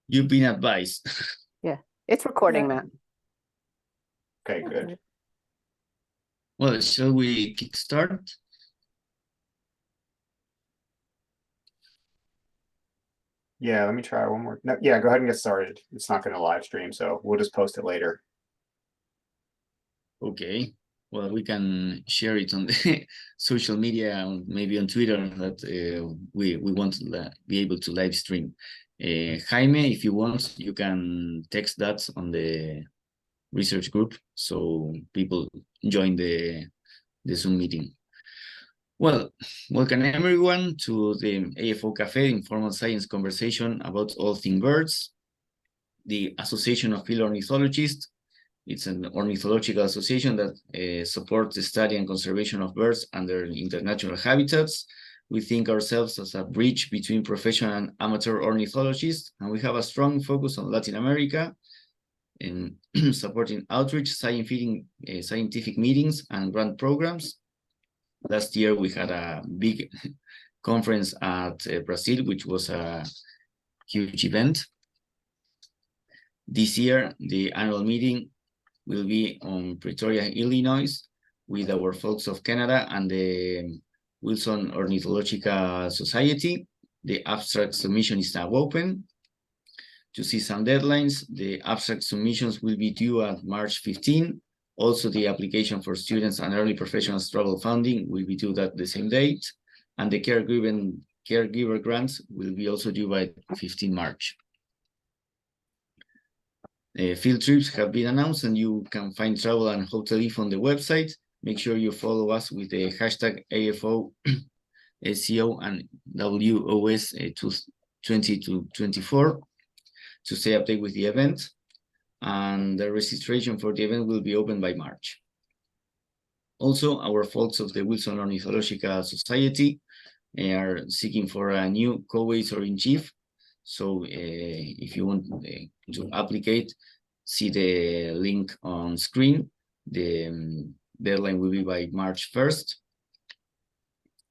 You've been advised. Yeah, it's recording, Matt. Okay, good. Well, shall we kickstart? Yeah, let me try one more. No, yeah, go ahead and get started. It's not going to live stream, so we'll just post it later. Okay. Well, we can share it on the social media, maybe on Twitter, that we want to be able to live stream. Jaime, if you want, you can text that on the research group so people join the Zoom meeting. Well, welcome everyone to the AFO Café informal science conversation about all things birds. The Association of Field Ornithologists. It's an ornithological association that supports the study and conservation of birds and their international habitats. We think ourselves as a bridge between professional and amateur ornithologists, and we have a strong focus on Latin America in supporting outreach, scientific meetings, and grant programs. Last year, we had a big conference at Brazil, which was a huge event. This year, the annual meeting will be on Pretoria, Illinois, with our folks of Canada and the Wilson Ornithological Society. The abstract submission is now open. To see some deadlines, the abstract submissions will be due at March 15. Also, the application for students and early professional struggle funding will be due at the same date. And the caregiver grants will be also due by 15 March. Field trips have been announced, and you can find travel and hotel info on the website. Make sure you follow us with the hashtag AFO SEO and WOS 2024 to stay updated with the event. And the registration for the event will be open by March. Also, our folks of the Wilson Ornithological Society are seeking for a new co-editor-in-chief. So if you want to applicate, see the link on screen. The deadline will be by March 1st.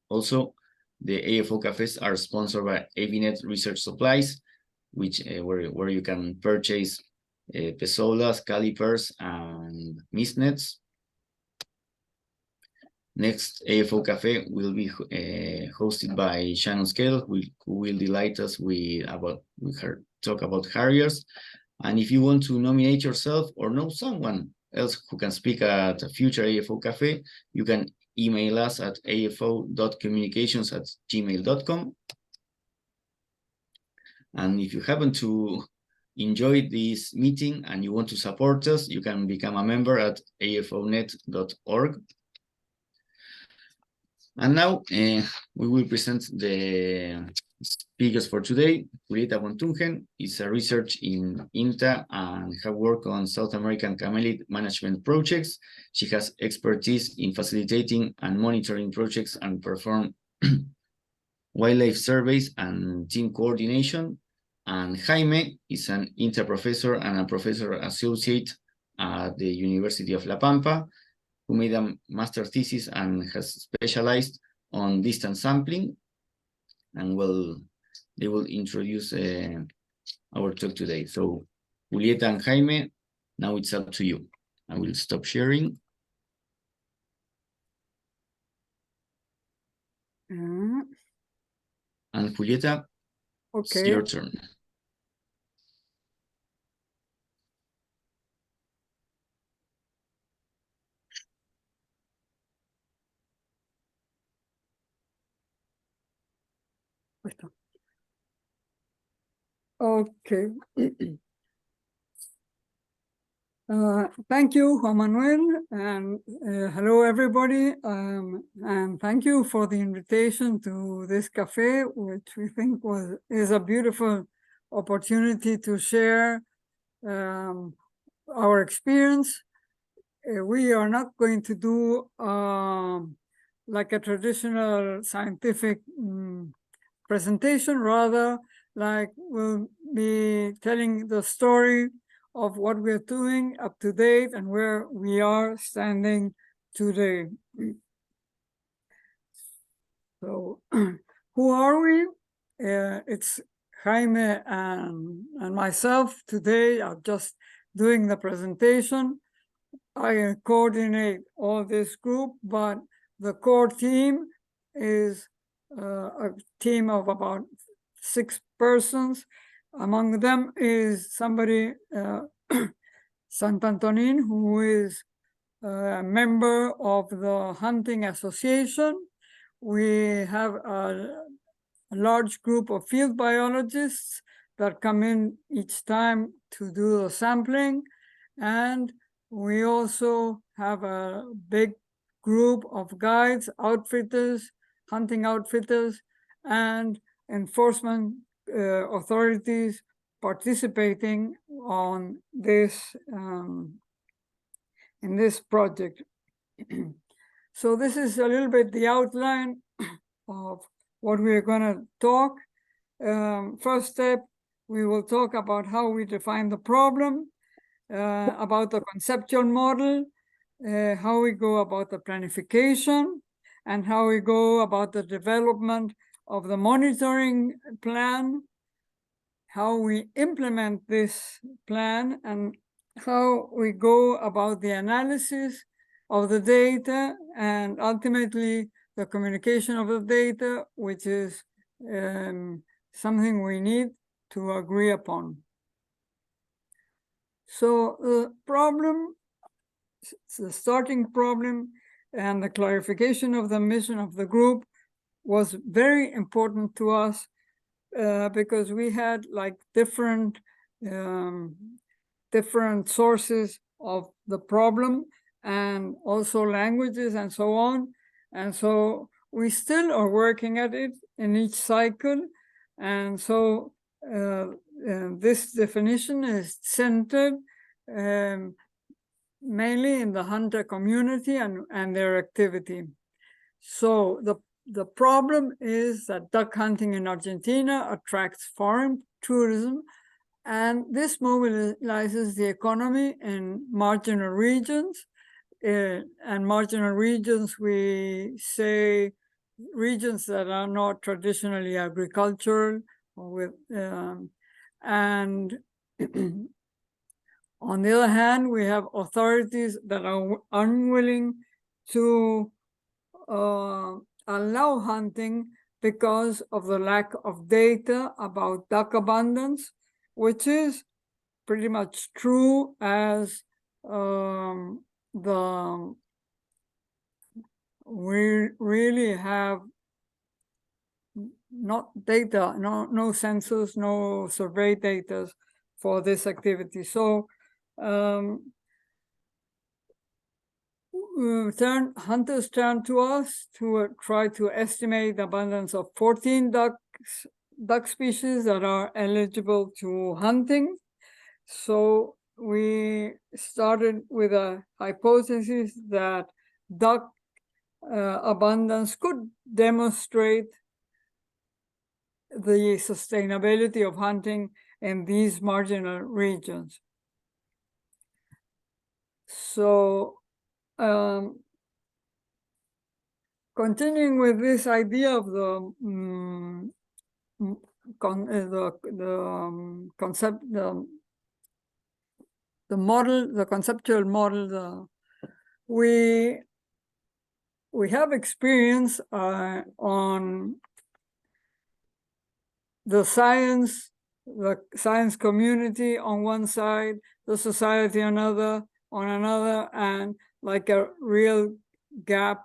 Also, the AFO cafes are sponsored by AVNet Research Supplies, which where you can purchase pesolas, calipers, and mist nets. Next AFO Café will be hosted by Shannon Scale, who will delight us with her talk about harriers. And if you want to nominate yourself or know someone else who can speak at a future AFO Café, you can email us at afo.communications@gmail.com. And if you happen to enjoy this meeting and you want to support us, you can become a member at afonet.org. And now we will present the speakers for today. Julieta von Thungen is a researcher in INTA and have worked on South American camelid management projects. She has expertise in facilitating and monitoring projects and perform wildlife surveys and team coordination. And Jaime is an INTA professor and a professor associate at the University of La Pampa, who made a master thesis and has specialized on distance sampling. And well, they will introduce our talk today. So Julieta and Jaime, now it's up to you. I will stop sharing. And Julieta, okay, it's your turn. Okay. Thank you, Juan Manuel, and hello, everybody. And thank you for the invitation to this cafe, which we think is a beautiful opportunity to share our experience. We are not going to do like a traditional scientific presentation, rather like we'll be telling the story of what we're doing up to date and where we are standing today. So who are we? It's Jaime and myself today are just doing the presentation. I coordinate all this group, but the core team is a team of about 6 persons. Among them is somebody, Santantonin, who is a member of the Hunting Association. We have a large group of field biologists that come in each time to do the sampling. And we also have a big group of guides, outfitters, hunting outfitters, and enforcement authorities participating on this in this project. So this is a little bit the outline of what we're going to talk. First step, we will talk about how we define the problem, about the conceptual model, how we go about the planification, and how we go about the development of the monitoring plan, how we implement this plan, and how we go about the analysis of the data, and ultimately the communication of the data, which is something we need to agree upon. So the problem, the starting problem, and the clarification of the mission of the group was very important to us because we had like different sources of the problem, and also languages and so on. And so we still are working at it in each cycle. And so this definition is centered mainly in the hunter community and their activity. So the problem is that duck hunting in Argentina attracts foreign tourism, and this mobilizes the economy in marginal regions. And marginal regions, we say regions that are not traditionally agricultural, or with, and on the other hand, we have authorities that are unwilling to allow hunting because of the lack of data about duck abundance, which is pretty much true, as we really have not data, no census, no survey data for this activity. So hunters turn to us to try to estimate the abundance of 14 duck species that are eligible to hunting. So we started with a hypothesis that duck abundance could demonstrate the sustainability of hunting in these marginal regions. So continuing with this idea of the concept, the model, the conceptual model, we have experience on the science community on one side, the society on another, and like a real gap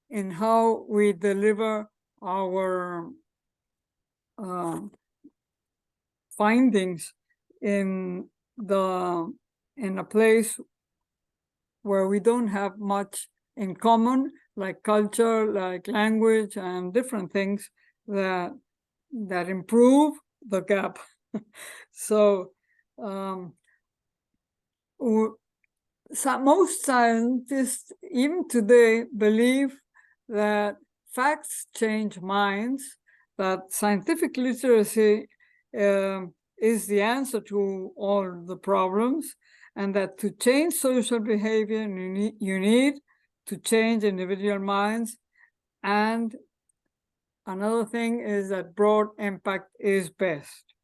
in how we deliver our findings in a place where we don't have much in common, like culture, like language, and different things that improve the gap. So most scientists, even today, believe that facts change minds, that scientific literacy is the answer to all the problems, and that to change social behavior, you need to change individual minds. And another thing is that broad impact is best.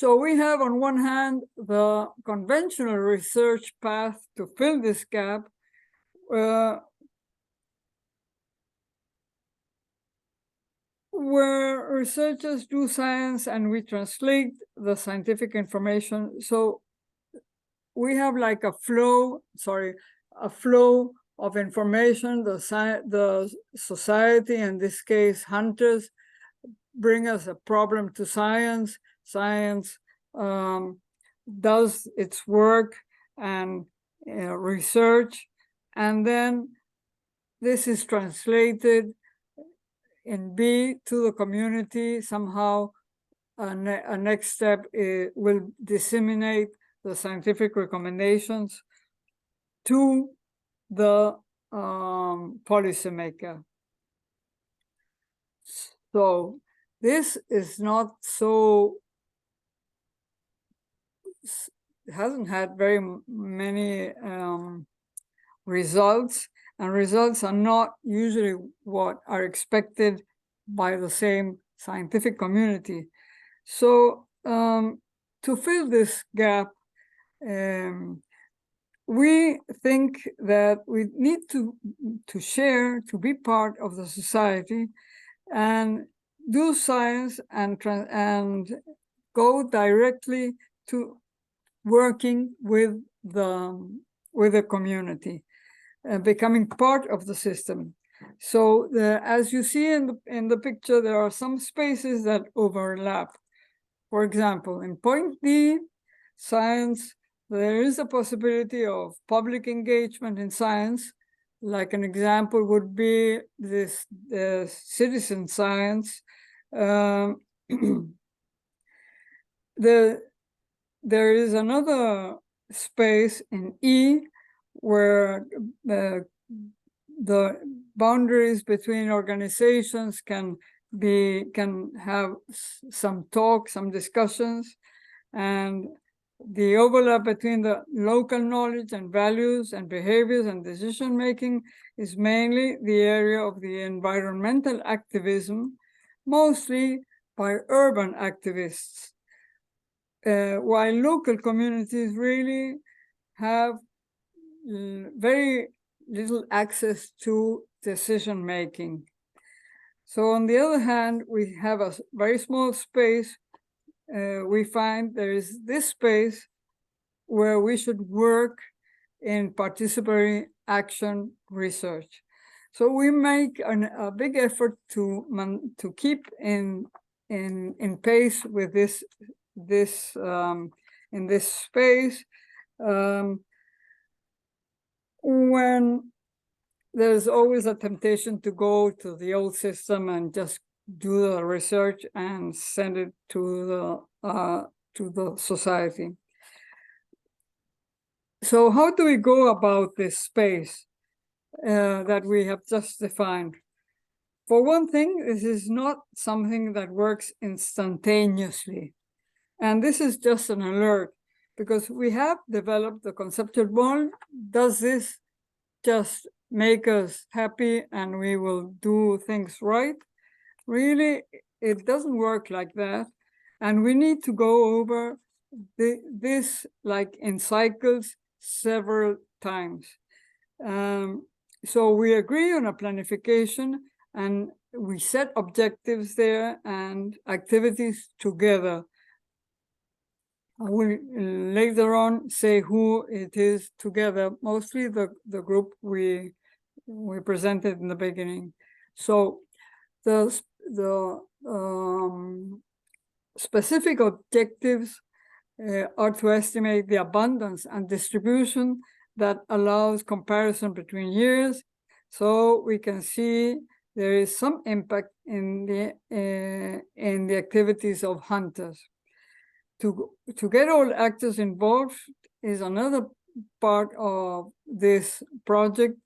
So we have on one hand the conventional research path to fill this gap, where researchers do science and we translate the scientific information. So we have like a flow of information. The society, in this case, hunters, bring us a problem to science. Science does its work and research, and then this is translated in B to the community. Somehow a next step will disseminate the scientific recommendations to the policymaker. So this is not so, hasn't had very many results, and results are not usually what are expected by the same scientific community. So to fill this gap, we think that we need to share, to be part of the society and do science and go directly to working with the community, becoming part of the system. So as you see in the picture, there are some spaces that overlap. For example, in point D, science, there is a possibility of public engagement in science. Like an example would be this citizen science. There is another space in E where the boundaries between organizations can have some talk, some discussions, and the overlap between the local knowledge and values and behaviors and decision making is mainly the area of the environmental activism, mostly by urban activists, while local communities really have very little access to decision making. So on the other hand, we have a very small space. We find there is this space where we should work in participatory action research. So we make a big effort to keep in pace with this in this space. When there's always a temptation to go to the old system and just do the research and send it to the society. So how do we go about this space that we have just defined? For one thing, this is not something that works instantaneously. And this is just an alert, because we have developed the conceptual model. Does this just make us happy and we will do things right? Really, it doesn't work like that. And we need to go over this like in cycles several times. So we agree on a planification and we set objectives there and activities together. I will later on say who it is together, mostly the group we presented in the beginning. So the specific objectives are to estimate the abundance and distribution that allows comparison between years, so we can see there is some impact in the activities of hunters. To get all actors involved is another part of this project,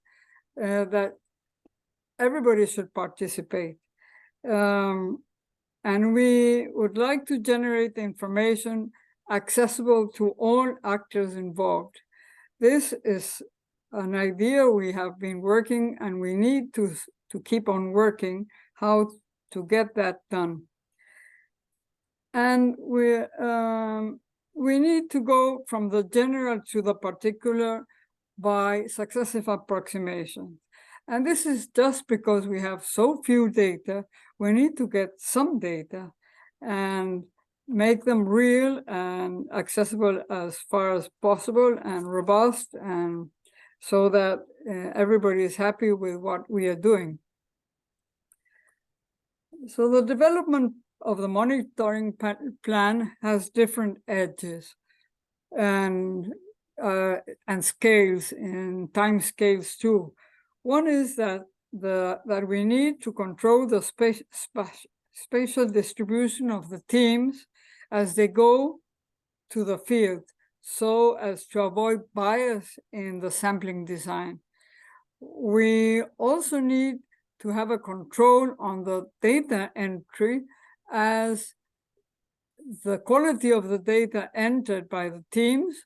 that everybody should participate. And we would like to generate information accessible to all actors involved. This is an idea we have been working, and we need to keep on working how to get that done. And we need to go from the general to the particular by successive approximations. And this is just because we have so few data. We need to get some data and make them real and accessible as far as possible and robust, and so that everybody is happy with what we are doing. So the development of the monitoring plan has different edges and scales, and time scales too. One is that we need to control the spatial distribution of the teams as they go to the field, so as to avoid bias in the sampling design. We also need to have a control on the data entry, as the quality of the data entered by the teams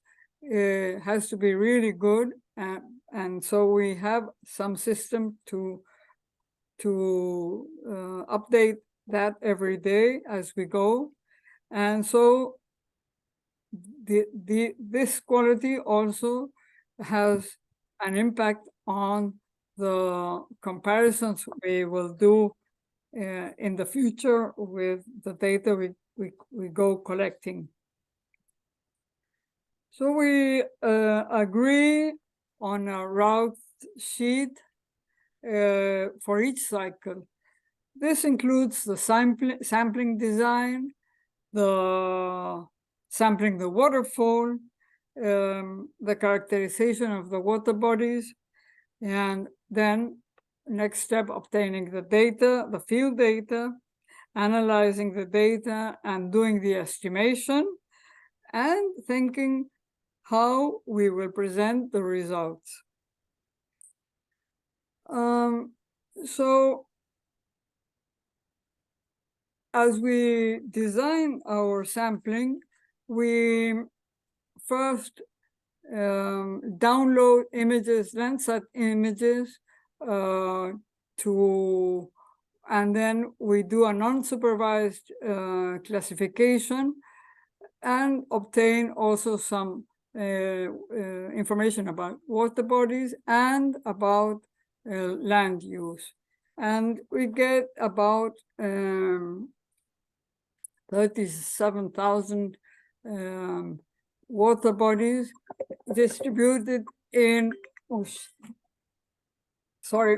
has to be really good, and so we have some system to update that every day as we go. And so this quality also has an impact on the comparisons we will do in the future with the data we go collecting. So we agree on a route sheet for each cycle. This includes the sampling design, the sampling the waterfowl, the characterization of the water bodies, and then next step, obtaining the data, the field data, analyzing the data and doing the estimation, and thinking how we will present the results. So as we design our sampling, we first download images, Landsat images, and then we do a non-supervised classification and obtain also some information about water bodies and about land use. And we get about 37,000 water bodies distributed in, sorry,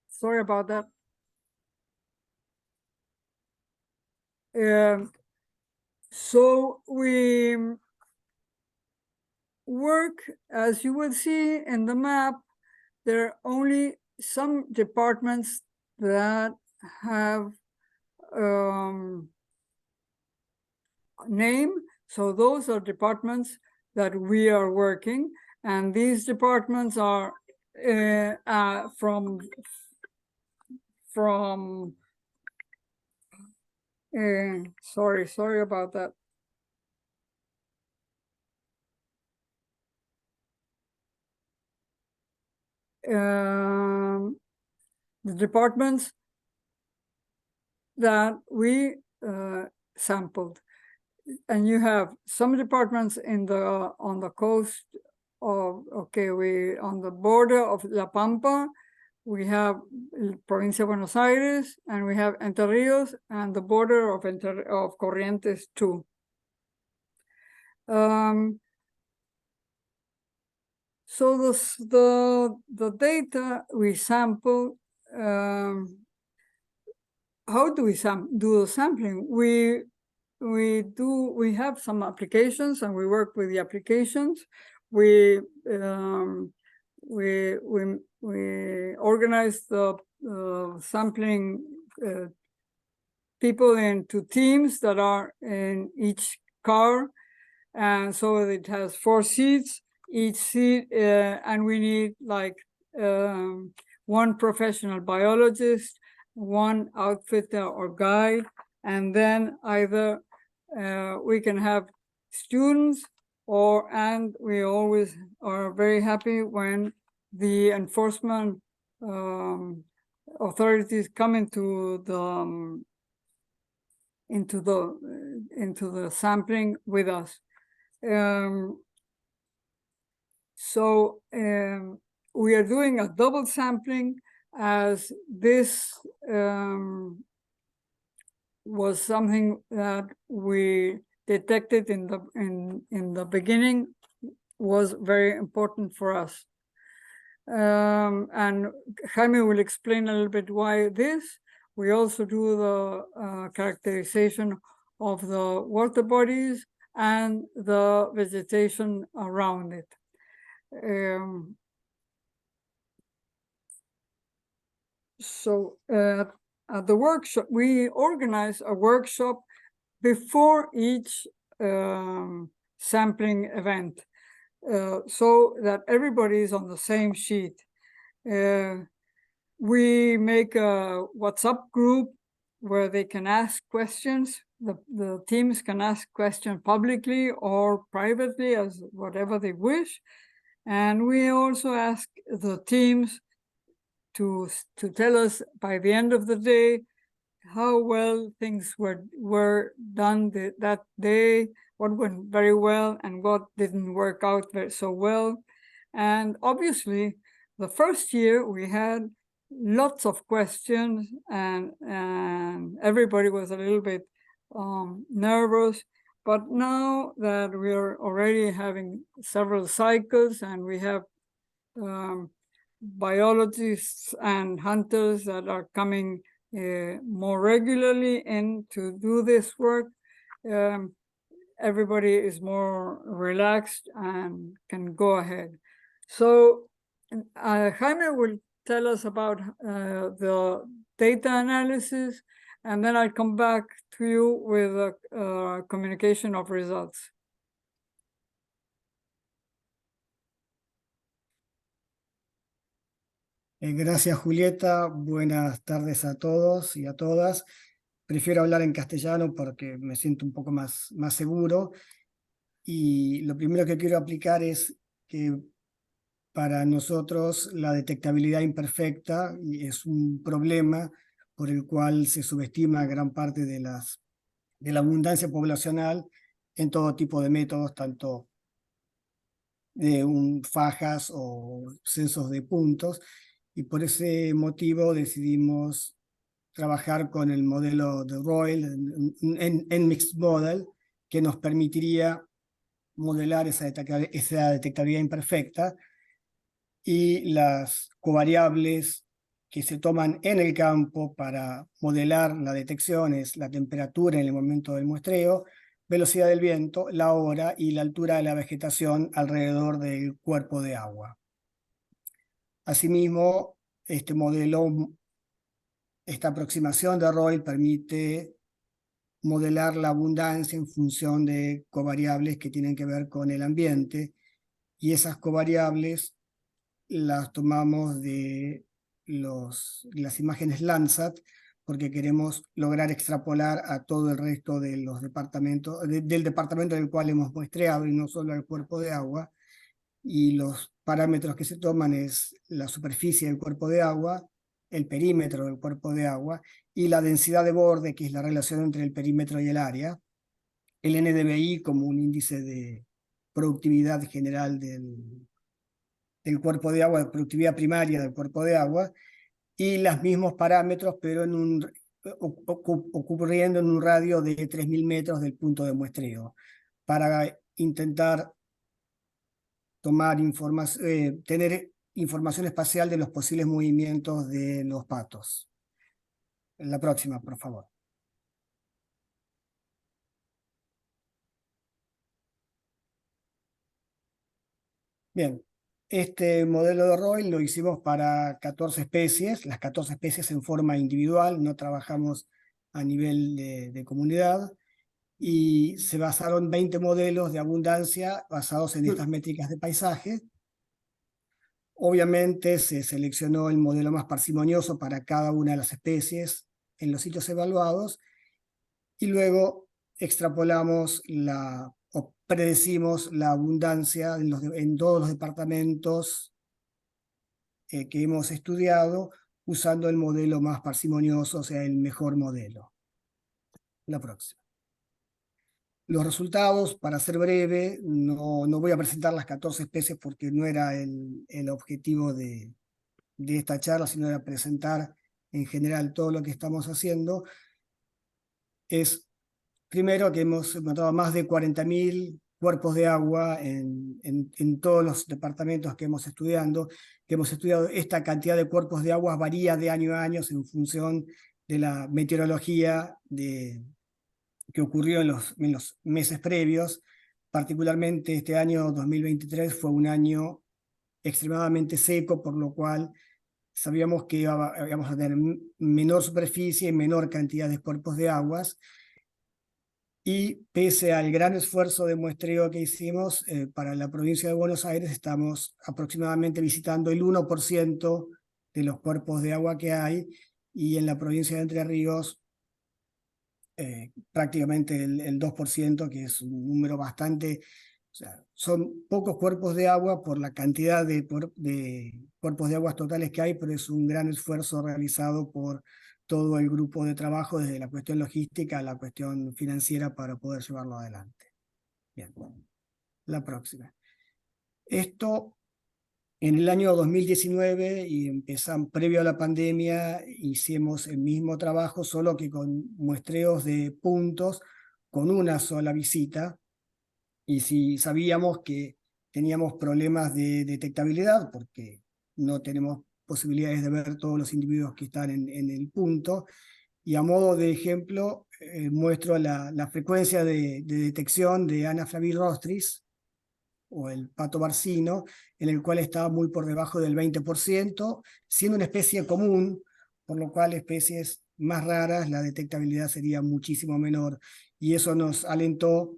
sorry about that. So we work, as you will see in the map, there are only some departments that have name. So those are departments that we are working, and these departments are sorry about that. The departments that we sampled, and you have some departments in the on the coast of on the border of La Pampa. We have Provincia de Buenos Aires, and we have Entre Rios and the border of Corrientes too. So the data we sample, how do we do the sampling? We have some applications, and we work with the applications. We organize the sampling people into teams that are in each car, and so it has 4 seats. Each seat, and we need like 1 professional biologist, 1 outfitter or guide, and then either we can have students, and we always are very happy when the enforcement authorities come into the sampling with us. So we are doing a double sampling, as this was something that we detected in the beginning was very important for us. And Jaime will explain a little bit why this. We also do the characterization of the water bodies and the vegetation around it. So at the workshop, we organize a workshop before each sampling event, so that everybody is on the same sheet. We make a WhatsApp group where they can ask questions. The teams can ask questions publicly or privately, as whatever they wish. And we also ask the teams to tell us by the end of the day how well things were done that day, what went very well and what didn't work out so well. And obviously, the first year we had lots of questions, and everybody was a little bit nervous. But now that we are already having several cycles and we have biologists and hunters that are coming more regularly in to do this work, everybody is more relaxed and can go ahead. So Jaime will tell us about the data analysis, and then I'll come back to you with a communication of results. Gracias, Julieta. Buenas tardes a todos y a todas. Prefiero hablar en castellano porque me siento un poco más seguro. Y lo primero que quiero aplicar es que para nosotros la detectabilidad imperfecta es un problema por el cual se subestima gran parte de la abundancia poblacional en todo tipo de métodos, tanto de fajas o censos de puntos, y por ese motivo decidimos trabajar con el modelo de Royle, en Mixed Model, que nos permitiría modelar esa detectabilidad imperfecta, y las covariables que se toman en el campo para modelar la detección es la temperatura en el momento del muestreo, velocidad del viento, la hora y la altura de la vegetación alrededor del cuerpo de agua. Asimismo, esta aproximación de Royle permite modelar la abundancia en función de covariables que tienen que ver con el ambiente, y esas covariables las tomamos de las imágenes Landsat, porque queremos lograr extrapolar a todo el resto de los departamentos, del departamento del cual hemos muestreado, y no solo al cuerpo de agua. Y los parámetros que se toman es la superficie del cuerpo de agua, el perímetro del cuerpo de agua, y la densidad de borde, que es la relación entre el perímetro y el área, el NDVI como un índice de productividad general del cuerpo de agua, de productividad primaria del cuerpo de agua, y los mismos parámetros, pero ocurriendo en un radio de 3.000 metros del punto de muestreo, para intentar tener información espacial de los posibles movimientos de los patos. La próxima, por favor. Bien, este modelo de Royle lo hicimos para 14 especies, las 14 especies en forma individual, no trabajamos a nivel de comunidad, y se basaron 20 modelos de abundancia basados en estas métricas de paisaje. Obviamente se seleccionó el modelo más parsimonioso para cada una de las especies en los sitios evaluados, y luego extrapolamos o predecimos la abundancia en todos los departamentos que hemos estudiado usando el modelo más parsimonioso, o sea, el mejor modelo. La próxima. Los resultados, para ser breve, no voy a presentar las 14 especies porque no era el objetivo de esta charla, sino era presentar en general todo lo que estamos haciendo. Es, primero, que hemos encontrado más de 40.000 cuerpos de agua en todos los departamentos que hemos estudiado. Esta cantidad de cuerpos de agua varía de año a año en función de la meteorología que ocurrió en los meses previos. Particularmente este año 2023 fue un año extremadamente seco, por lo cual sabíamos que íbamos a tener menor superficie y menor cantidad de cuerpos de aguas. Y pese al gran esfuerzo de muestreo que hicimos, para la provincia de Buenos Aires estamos aproximadamente visitando el 1% de los cuerpos de agua que hay, y en la provincia de Entre Ríos prácticamente el 2%, que es un número bastante... O sea, son pocos cuerpos de agua por la cantidad de cuerpos de aguas totales que hay, pero es un gran esfuerzo realizado por todo el grupo de trabajo, desde la cuestión logística a la cuestión financiera, para poder llevarlo adelante. Bien, la próxima. Esto, en el año 2019, y previo a la pandemia, hicimos el mismo trabajo, solo que con muestreos de puntos, con una sola visita. Y si sabíamos que teníamos problemas de detectabilidad, porque no tenemos posibilidades de ver todos los individuos que están en el punto. Y a modo de ejemplo, muestro la frecuencia de detección de Anaphalis rostris, o el pato barcino, en el cual estaba muy por debajo del 20%, siendo una especie común, por lo cual especies más raras la detectabilidad sería muchísimo menor. Y eso nos alentó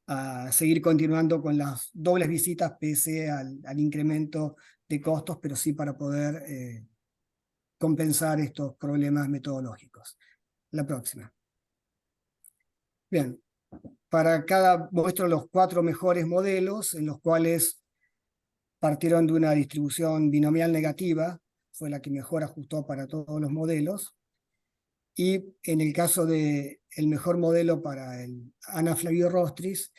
a seguir continuando con las dobles visitas, pese al incremento de costos, pero sí para poder compensar estos problemas metodológicos. La próxima. Bien, muestro los 4 mejores modelos, en los cuales partieron de una distribución binomial negativa, fue la que mejor ajustó para todos los modelos. Y en el caso del mejor modelo para el Anaphalis rostris,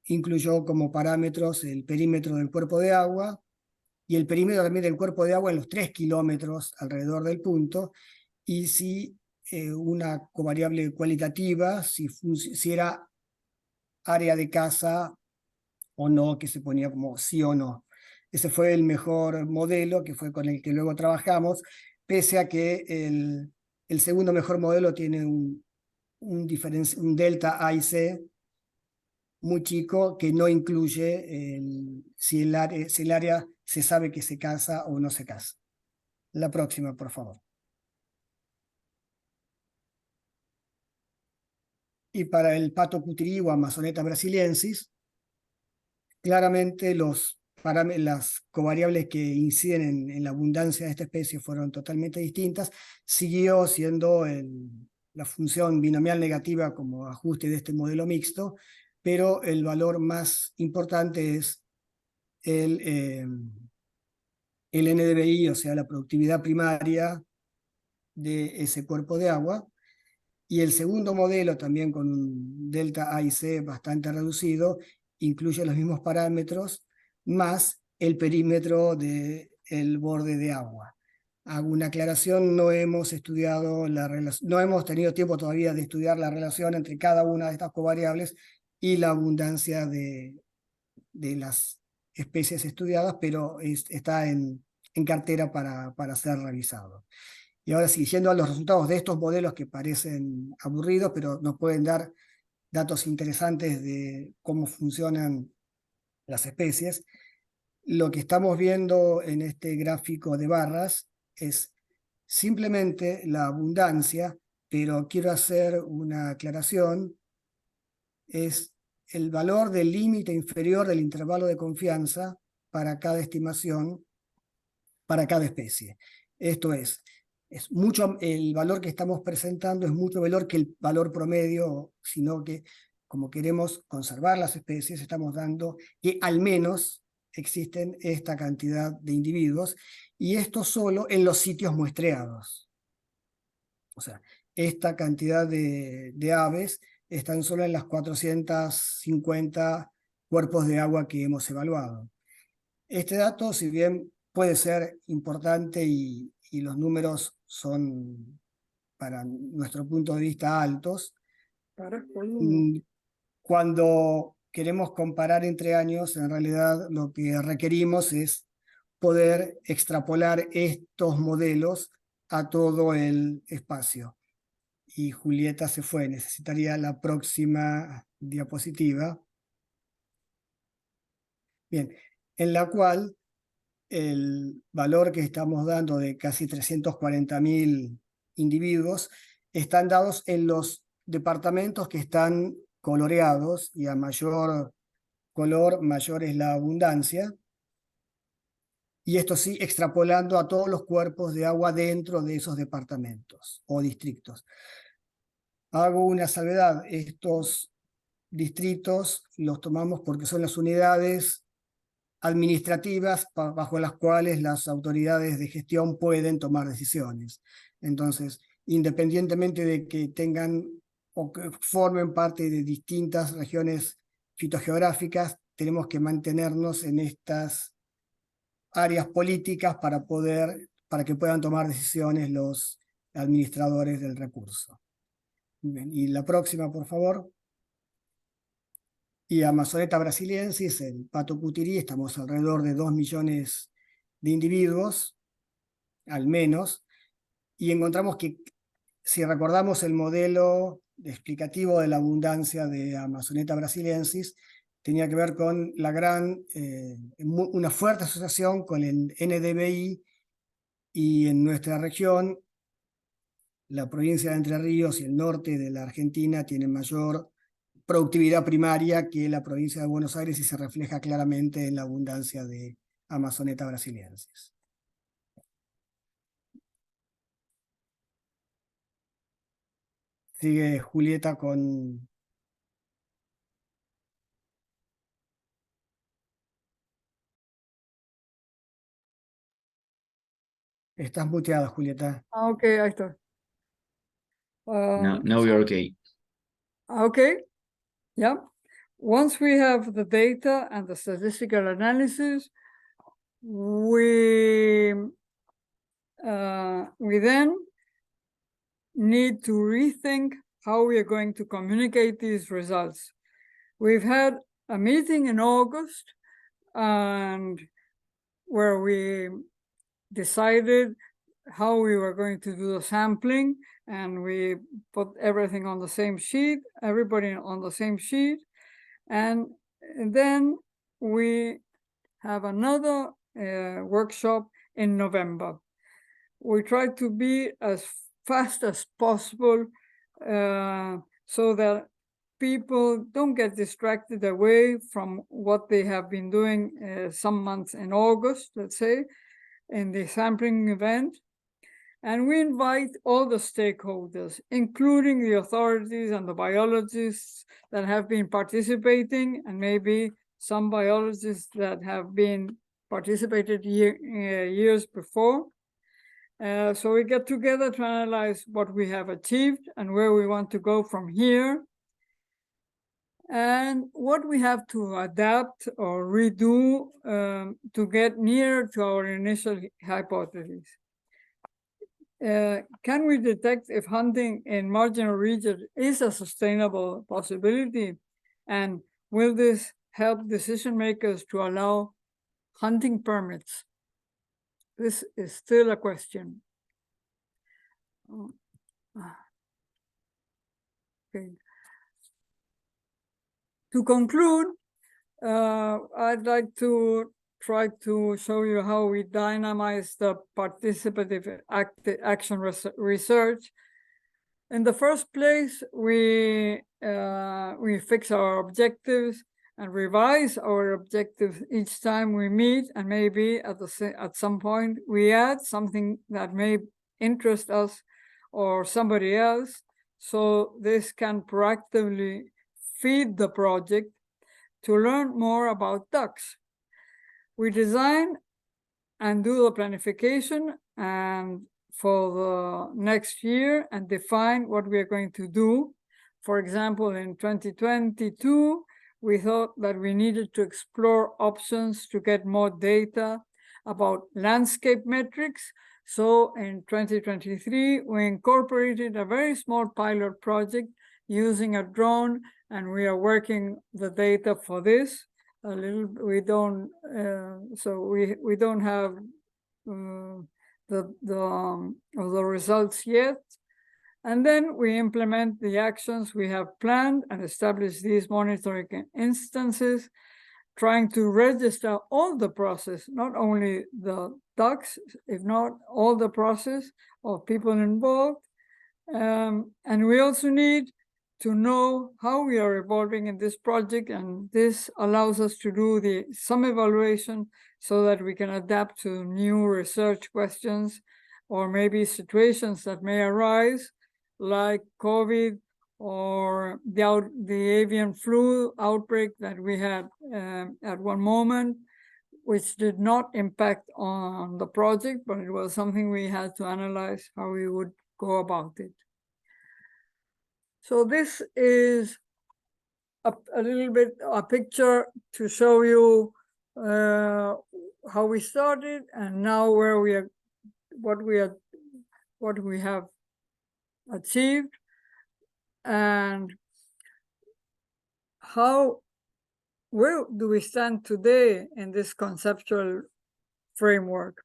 incluyó como parámetros el perímetro del cuerpo de agua y el perímetro también del cuerpo de agua en los 3 kilómetros alrededor del punto, y si una covariable cualitativa, si era área de caza o no, que se ponía como sí o no. Ese fue el mejor modelo, que fue con el que luego trabajamos, pese a que el segundo mejor modelo tiene un delta A y C muy chico, que no incluye si el área se sabe que se caza o no se caza. La próxima, por favor. Y para el pato cutirí o Amazoneta brasiliensis, claramente las covariables que inciden en la abundancia de esta especie fueron totalmente distintas. Siguió siendo la función binomial negativa como ajuste de este modelo mixto, pero el valor más importante es el NDVI, o sea, la productividad primaria de ese cuerpo de agua. Y el segundo modelo, también con un delta A y C bastante reducido, incluye los mismos parámetros, más el perímetro del borde de agua. Hago una aclaración: no hemos estudiado no hemos tenido tiempo todavía de estudiar la relación entre cada una de estas covariables y la abundancia de las especies estudiadas, pero está en cartera para ser revisado. Y ahora sí, yendo a los resultados de estos modelos que parecen aburridos, pero nos pueden dar datos interesantes de cómo funcionan las especies. Lo que estamos viendo en este gráfico de barras es simplemente la abundancia, pero quiero hacer una aclaración: es el valor del límite inferior del intervalo de confianza para cada estimación, para cada especie. Esto es mucho, el valor que estamos presentando es mucho menor que el valor promedio, sino que, como queremos conservar las especies, estamos dando que al menos existen esta cantidad de individuos, y esto solo en los sitios muestreados. O sea, esta cantidad de aves están solo en las 450 cuerpos de agua que hemos evaluado. Este dato, si bien puede ser importante y los números son, para nuestro punto de vista, altos, cuando queremos comparar entre años, en realidad lo que requerimos es poder extrapolar estos modelos a todo el espacio. Y Julieta se fue, necesitaría la próxima diapositiva. Bien, en la cual el valor que estamos dando de casi 340.000 individuos están dados en los departamentos que están coloreados, y a mayor color, mayor es la abundancia. Y esto sí, extrapolando a todos los cuerpos de agua dentro de esos departamentos o distritos. Hago una salvedad, estos distritos los tomamos porque son las unidades administrativas bajo las cuales las autoridades de gestión pueden tomar decisiones. Entonces, independientemente de que tengan o que formen parte de distintas regiones fitogeográficas, tenemos que mantenernos en estas áreas políticas para que puedan tomar decisiones los administradores del recurso. Bien, y la próxima, por favor. Y Amazoneta brasiliensis, el pato cutirí, estamos alrededor de 2 millones de individuos, al menos, y encontramos que, si recordamos el modelo explicativo de la abundancia de Amazoneta brasiliensis, tenía que ver con una fuerte asociación con el NDVI, y en nuestra región, la provincia de Entre Ríos y el norte de la Argentina tienen mayor productividad primaria que la provincia de Buenos Aires, y se refleja claramente en la abundancia de Amazoneta brasiliensis. Sigue Julieta con... Estás muteada, Julieta. Okay, ahí está. Now we are okay. Okay, yeah. Once we have the data and the statistical analysis, we then need to rethink how we are going to communicate these results. We've had a meeting in August, and where we decided how we were going to do the sampling, and we put everything on the same sheet, everybody on the same sheet. And then we have another workshop in November. We try to be as fast as possible so that people don't get distracted away from what they have been doing some months in August, let's say, in the sampling event. And we invite all the stakeholders, including the authorities and the biologists that have been participating, and maybe some biologists that have been participated years before. So we get together to analyze what we have achieved and where we want to go from here, and what we have to adapt or redo to get near to our initial hypotheses. Can we detect if hunting in marginal regions is a sustainable possibility? And will this help decision makers to allow hunting permits? This is still a question. Okay. To conclude, I'd like to try to show you how we dynamize the participative action research. In the first place, we fix our objectives and revise our objectives each time we meet, and maybe at some point we add something that may interest us or somebody else. So this can proactively feed the project to learn more about ducks. we design and do the planification and for the next year and define what we are going to do. For example, in 2022, we thought that we needed to explore options to get more data about landscape metrics. So in 2023, we incorporated a very small pilot project using a drone, and we are working the data for this. We don't have the results yet. And then we implement the actions we have planned and establish these monitoring instances, trying to register all the process, not only the ducks, if not all the process of people involved. And we also need to know how we are evolving in this project, and this allows us to do some evaluation so that we can adapt to new research questions or maybe situations that may arise, like COVID or the avian flu outbreak that we had at one moment, which did not impact on the project, but it was something we had to analyze how we would go about it. So this is a little bit a picture to show you how we started and now where we are, what we have achieved, and where do we stand today in this conceptual framework.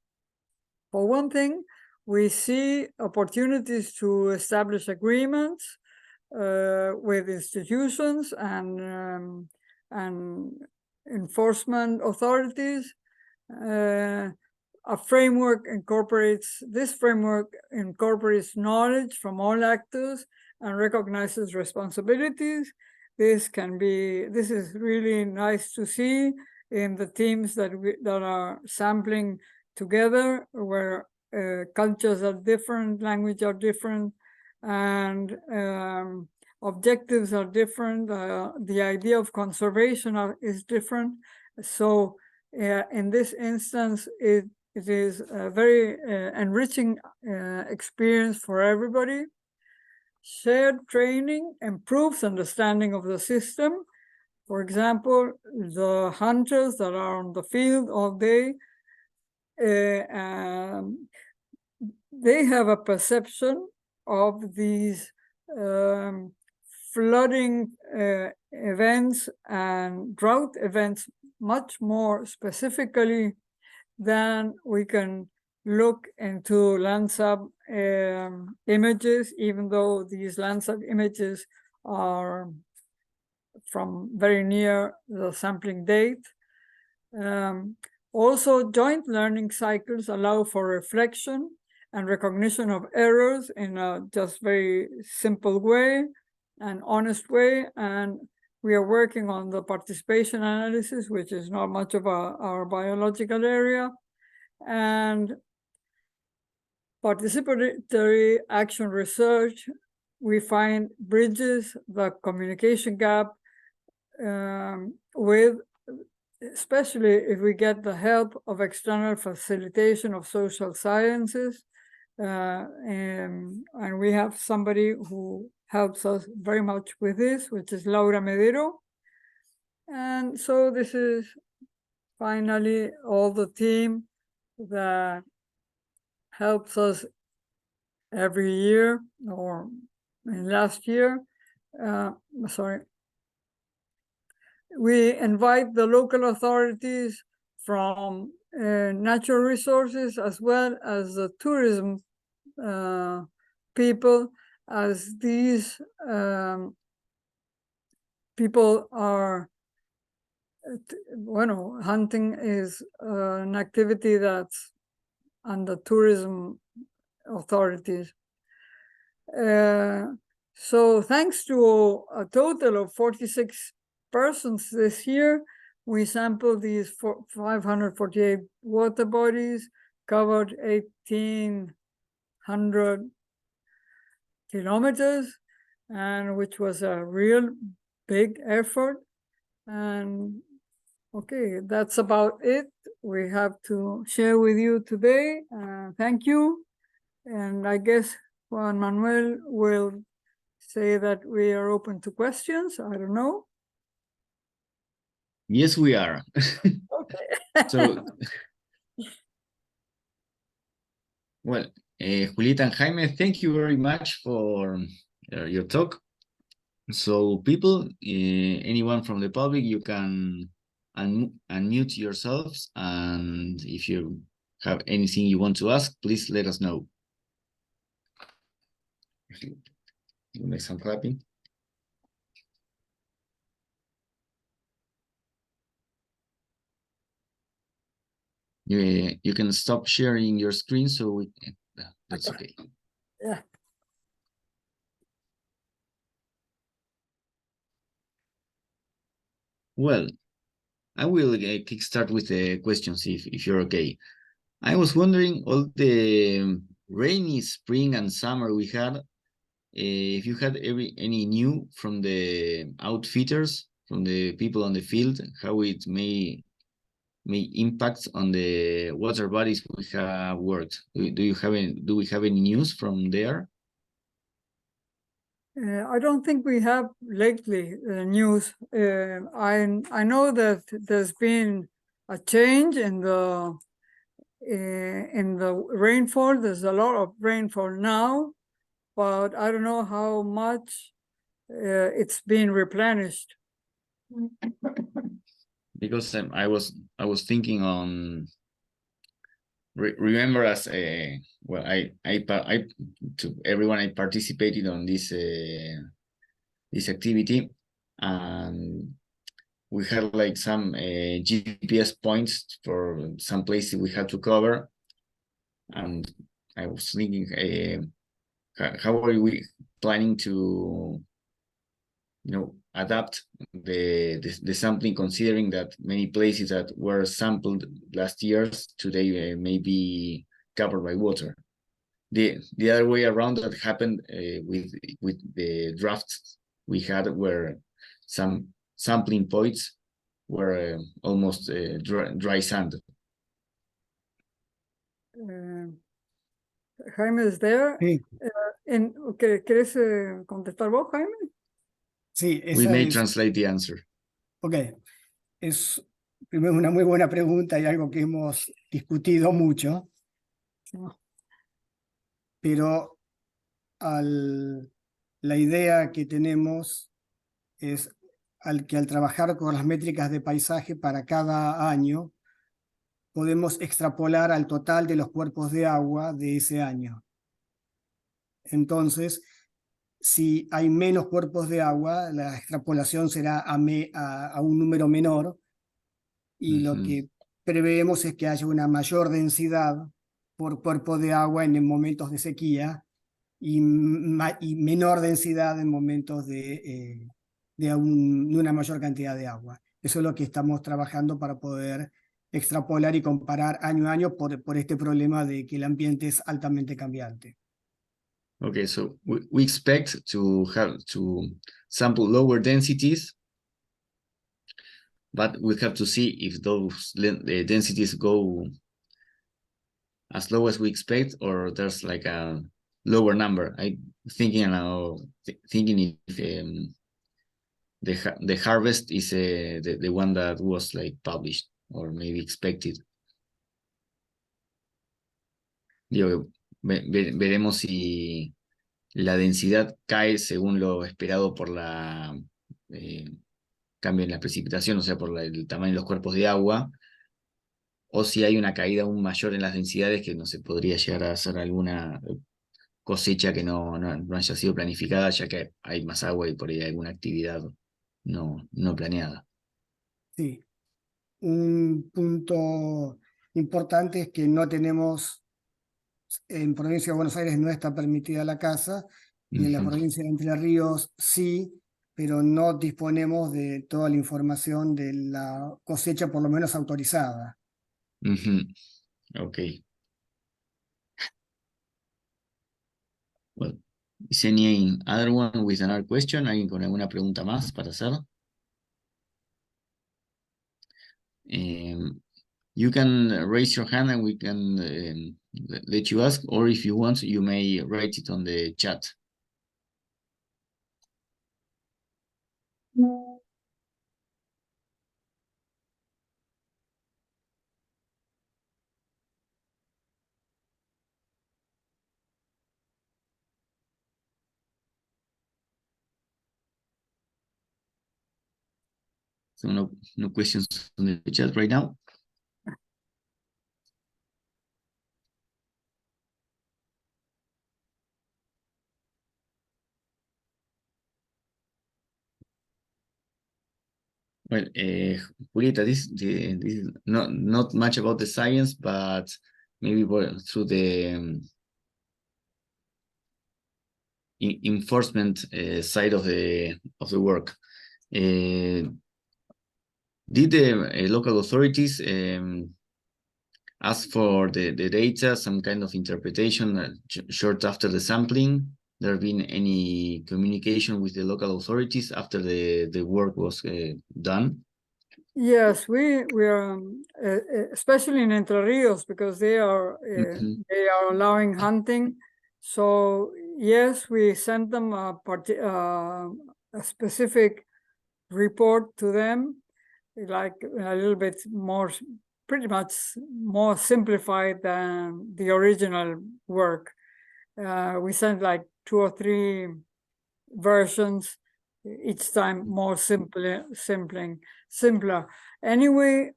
For one thing, we see opportunities to establish agreements with institutions and enforcement authorities. This framework incorporates knowledge from all actors and recognizes responsibilities. This is really nice to see in the teams that are sampling together, where cultures are different, language are different, and objectives are different. The idea of conservation is different. So in this instance, it is a very enriching experience for everybody. Shared training improves understanding of the system. For example, the hunters that are on the field all day, they have a perception of these flooding events and drought events much more specifically than we can look into Landsat images, even though these Landsat images are from very near the sampling date. Also, joint learning cycles allow for reflection and recognition of errors in a just very simple way and honest way. And we are working on the participation analysis, which is not much of our biological area. And participatory action research, we find bridges the communication gap especially if we get the help of external facilitation of social sciences. And we have somebody who helps us very much with this, which is Laura Medero. And so this is finally all the team that helps us every year, or last year, we invite the local authorities from natural resources as well as the tourism people, as these people are, hunting is an activity that's under tourism authorities. So thanks to a total of 46 persons this year, we sampled these 548 water bodies, covered 1,800 kilometers, and which was a real big effort. And Okay, that's about it. We have to share with you today. Thank you. And I guess Juan Manuel will say that we are open to questions. I don't know. Yes, we are. Okay. So, well, Julieta and Jaime, thank you very much for your talk. So, people, anyone from the public, you can unmute yourselves, and if you have anything you want to ask, please let us know. You make some clapping. You can stop sharing your screen, so that's okay. Yeah. Well, I will kickstart with the questions if you're okay. I was wondering, all the rainy spring and summer we had, if you had any new from the outfitters, from the people on the field, how it may impact on the water bodies we have worked. Do we have any news from there? I don't think we have lately news. I know that there's been a change in the rainfall. There's a lot of rainfall now, but I don't know how much it's been replenished. Because I was thinking on remember as well, I to everyone, I participated on this this activity, and we had like some GPS points for some places we had to cover, and I was thinking, how are we planning to, adapt the sampling, considering that many places that were sampled last years today may be covered by water. The other way around that happened with the drafts we had, where some sampling points were almost dry sand. Jaime is there. Sí, Okay, ¿quieres contestar vos, Jaime? sí, We esa may es, translate the answer. ok, es primero una muy buena pregunta y algo que hemos discutido mucho, No. pero la idea que tenemos es que al trabajar con las métricas de paisaje para cada año, podemos extrapolar al total de los cuerpos de agua de ese año. Entonces, si hay menos cuerpos de agua, la extrapolación será a un número menor, y lo que preveemos es que haya una mayor densidad por cuerpo de agua en momentos de sequía y menor densidad en momentos de una mayor cantidad de agua. Eso es lo que estamos trabajando para poder extrapolar y comparar año a año por este problema de que el ambiente es altamente cambiante. Okay, so we expect to have to sample lower densities, but we have to see if those densities go as low as we expect, or there's like a lower number. I'm thinking thinking if the harvest is the one that was like published or maybe expected. Digo, veremos si la densidad cae según lo esperado por la cambio en la precipitación, o sea, por el tamaño de los cuerpos de agua, o si hay una caída aún mayor en las densidades, que no se podría llegar a hacer alguna cosecha que no haya sido planificada, ya que hay más agua y por ahí hay alguna actividad no planeada. Sí. Un punto importante es que no tenemos, en provincia de Buenos Aires no está permitida la caza, y en la provincia de Entre Ríos sí, pero no disponemos de toda la información de la cosecha, por lo menos autorizada. Okay. Well, is any other one with another question? ¿Alguien con alguna pregunta más para hacer? You can raise your hand and we can let you ask, or if you want, you may write it on the chat. So no questions on the chat right now. Well, Julieta, this is not much about the science, but maybe through the enforcement side of the work. Did the local authorities ask for the data, some kind of interpretation short after the sampling? There been any communication with the local authorities after the work was done? Yes, we are especially in Entre Rios, because they are allowing hunting. So yes, we sent them a specific report to them, like a little bit more, pretty much more simplified than the original work. We sent like 2 or 3 versions, each time more simpler. Anyway,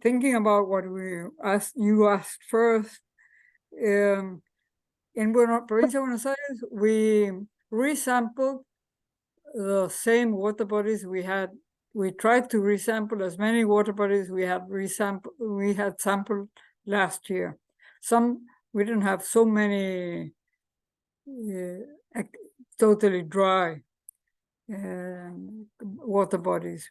thinking about what you asked first, in Provincia of Buenos Aires, we resampled the same water bodies we had. We tried to resample as many water bodies we had sampled last year. We didn't have so many totally dry water bodies.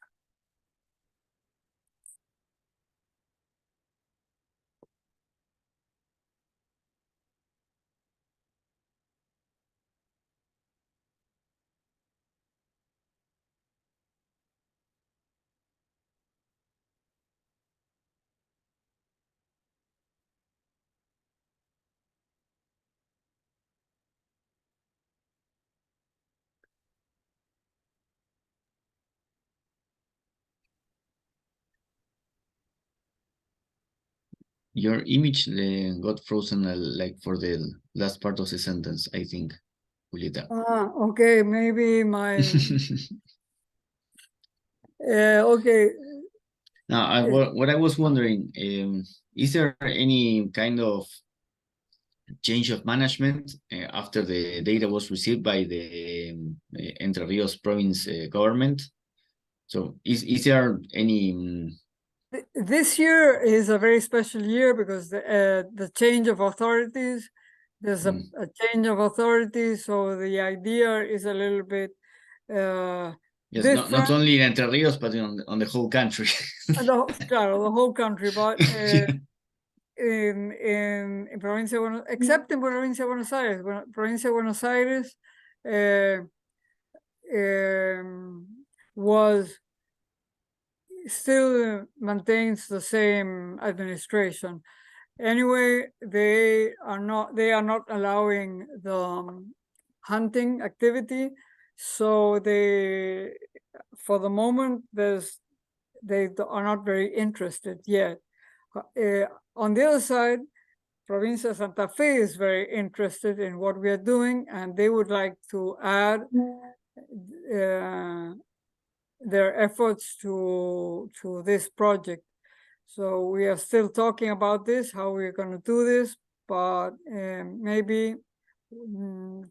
Your image got frozen like for the last part of the sentence, I think, Julieta. Okay, maybe my okay. Now, what I was wondering, is there any kind of change of management after the data was received by the Entre Rios province government? So is there any... This year is a very special year because the change of authorities, there's a change of authorities, so the idea is a little bit yes, not only in Entre Rios, but on the whole country. the whole country, but in Provincia, except in Provincia de Buenos Aires. Provincia de Buenos Aires still maintains the same administration. Anyway, they are not allowing the hunting activity, so for the moment they are not very interested yet. On the other side, Provincia Santa Fe is very interested in what we are doing, and they would like to add their efforts to this project. So we are still talking about this, how we're going to do this, but maybe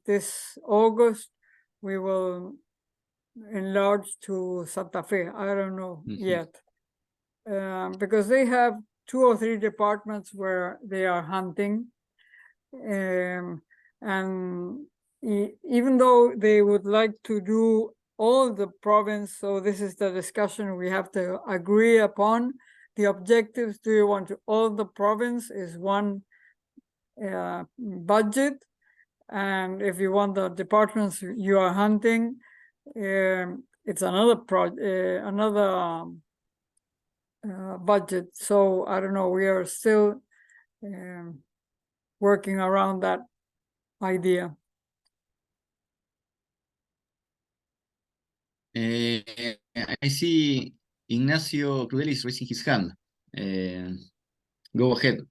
this August we will enlarge to Santa Fe. I don't know yet, because they have 2 or 3 departments where they are hunting, and even though they would like to do all the province, so this is the discussion we have to agree upon. The objectives, do you want all the province is one budget, and if you want the departments you are hunting, it's another budget. So I don't know, we are still working around that idea. I see Ignacio Crudeli is raising his hand. Go ahead.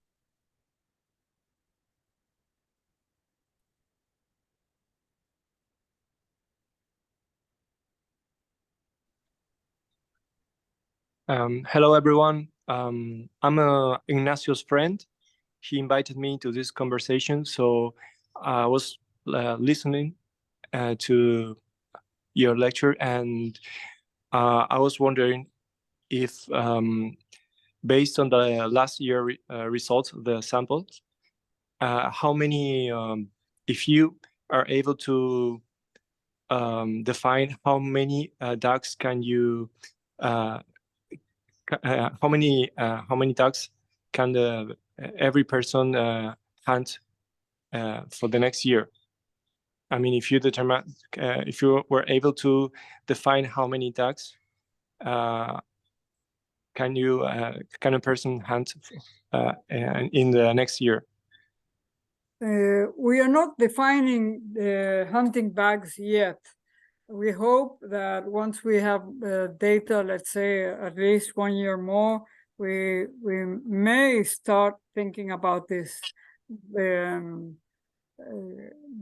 Hello, everyone. I'm Ignacio's friend. He invited me to this conversation, so I was listening to your lecture, and I was wondering if, based on the last year results of the samples, how many, if you are able to define how many ducks can you how many ducks can every person hunt for the next year? I mean, if you determine, if you were able to define how many ducks can a person hunt in the next year? We are not defining the hunting bags yet. We hope that once we have data, let's say at least 1 year more, we may start thinking about this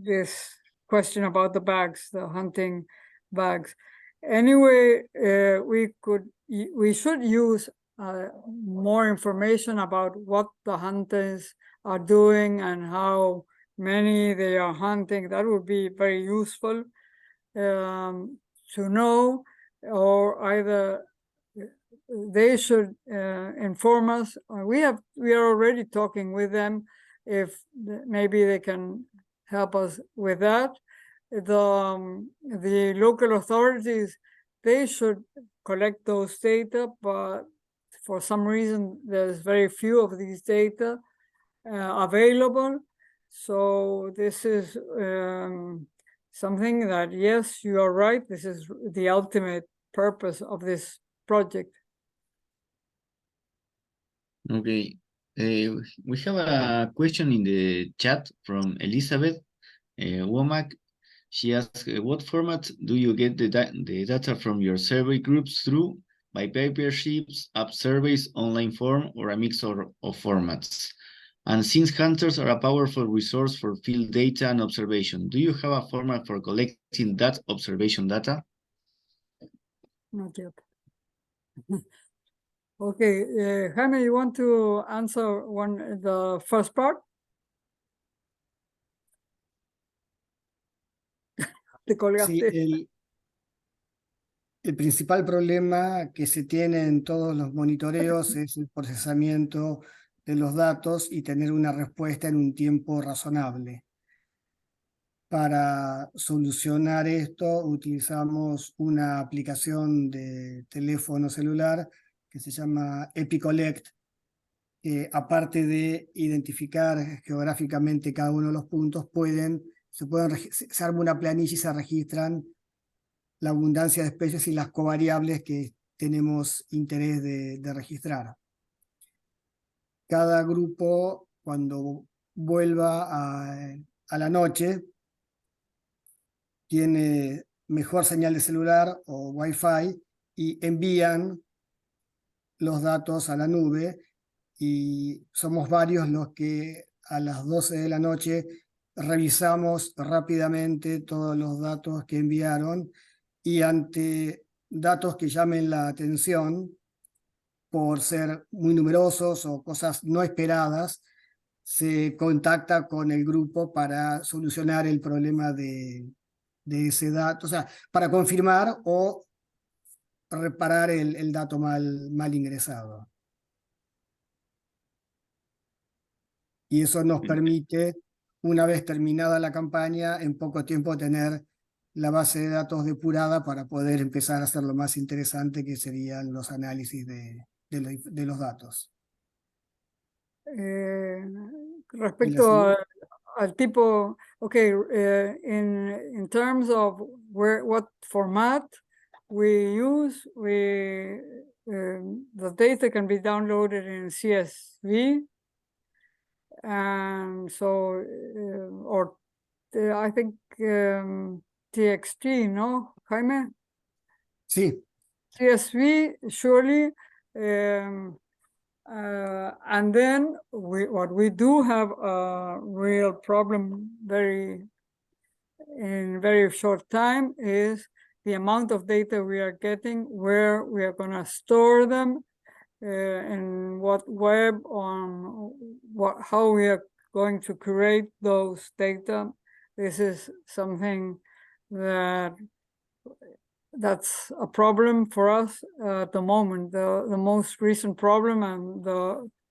this question about the bags, the hunting bags. Anyway, we should use more information about what the hunters are doing and how many they are hunting. That would be very useful to know, or either they should inform us. We are already talking with them, if maybe they can help us with that. The local authorities, they should collect those data, but for some reason there's very few of these data available. So this is something that, yes, you are right, this is the ultimate purpose of this project. Okay. We have a question in the chat from Elizabeth Womack. She asks, what format do you get the data from your survey groups through? By paper sheets, app surveys, online form, or a mix of formats? And since hunters are a powerful resource for field data and observation, do you have a format for collecting that observation data? Not yet. Okay, Jaime, you want to answer the first part? Te Sí, colgaste. el principal problema que se tiene en todos los monitoreos es el procesamiento de los datos y tener una respuesta en un tiempo razonable. Para solucionar esto utilizamos una aplicación de teléfono celular que se llama EpiCollect, que aparte de identificar geográficamente cada uno de los puntos, se arma una planilla y se registran la abundancia de especies y las covariables que tenemos interés de registrar. Cada grupo, cuando vuelva a la noche, tiene mejor señal de celular o Wi-Fi y envían los datos a la nube, y somos varios los que a las 12 de la noche revisamos rápidamente todos los datos que enviaron, y ante datos que llamen la atención por ser muy numerosos o cosas no esperadas, se contacta con el grupo para solucionar el problema de ese dato, o sea, para confirmar o reparar el dato mal ingresado. Y eso nos permite, una vez terminada la campaña, en poco tiempo tener la base de datos depurada para poder empezar a hacer lo más interesante, que serían los análisis de los datos. Respecto al tipo, okay, in terms of what format we use, the data can be downloaded in CSV, and so I think TXT, no, Jaime? Sí, CSV, surely. And then what we do have a real problem in very short time is the amount of data we are getting, where we are going to store them, in what web, on how we are going to create those data. This is something that's a problem for us at the moment. The most recent problem, and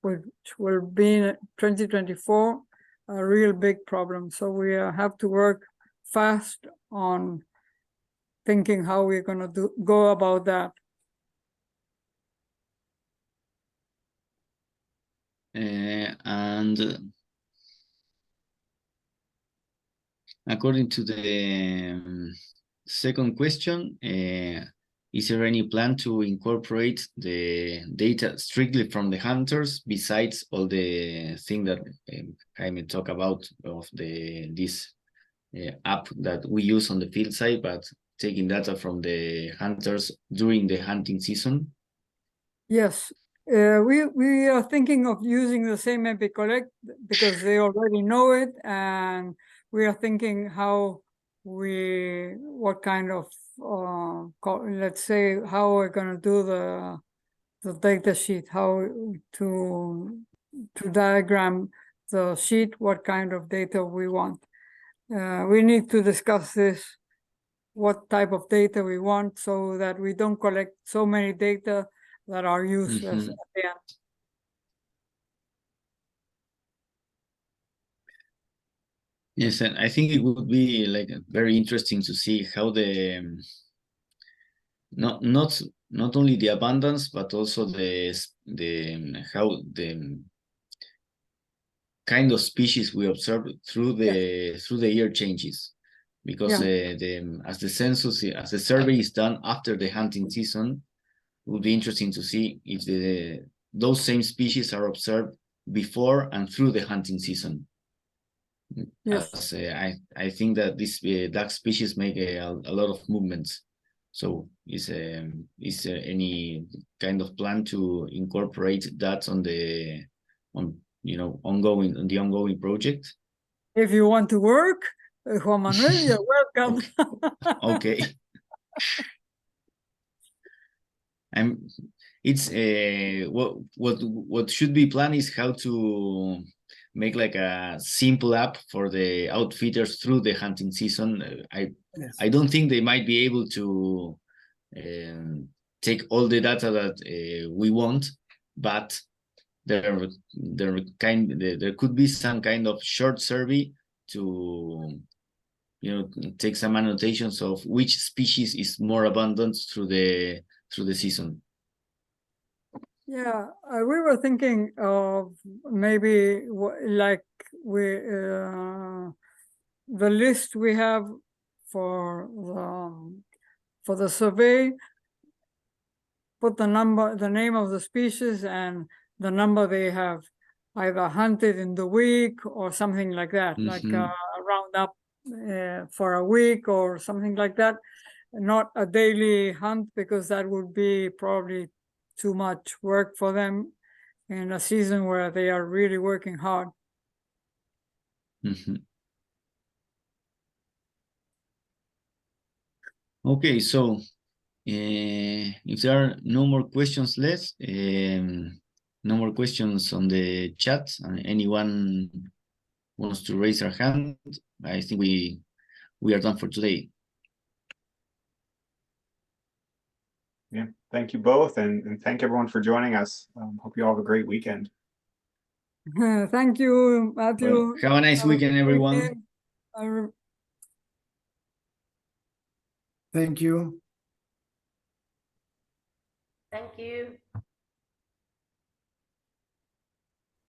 which will be in 2024, a real big problem. So we have to work fast on thinking how we're going to go about that. And according to the second question, is there any plan to incorporate the data strictly from the hunters, besides all the thing that Jaime talked about of this app that we use on the field side, but taking data from the hunters during the hunting season? Yes, we are thinking of using the same API collect because they already know it, and we are thinking what kind of let's say how we're going to do the data sheet, how to diagram the sheet, what kind of data we want. We need to discuss this, what type of data we want, so that we don't collect so many data that are useless at the end. Yes, and I think it would be like very interesting to see how the not only the abundance, but also how the kind of species we observe through the year changes, because as the survey is done after the hunting season, it would be interesting to see if those same species are observed before and through the hunting season. Yes. As, I think that this duck species make a lot of movements. So is there any kind of plan to incorporate that on the ongoing project? If you want to work, Juan Manuel, you're welcome. Okay. It's what should be planned is how to make like a simple app for the outfitters through the hunting season. I don't think they might be able to take all the data that we want, but there could be some kind of short survey to take some annotations of which species is more abundant through the season. Yeah, we were thinking of maybe like the list we have for the survey, put the name of the species and the number they have either hunted in the week or something like that, like a roundup for a week or something like that. Not a daily hunt, because that would be probably too much work for them in a season where they are really working hard. Okay, so if there are no more questions left, no more questions on the chat, and anyone wants to raise their hand, I think we are done for today. Yeah, thank you both, and thank everyone for joining us. Hope you all have a great weekend. Thank you, Matthew. Well, have a nice weekend, everyone. thank you. Thank you.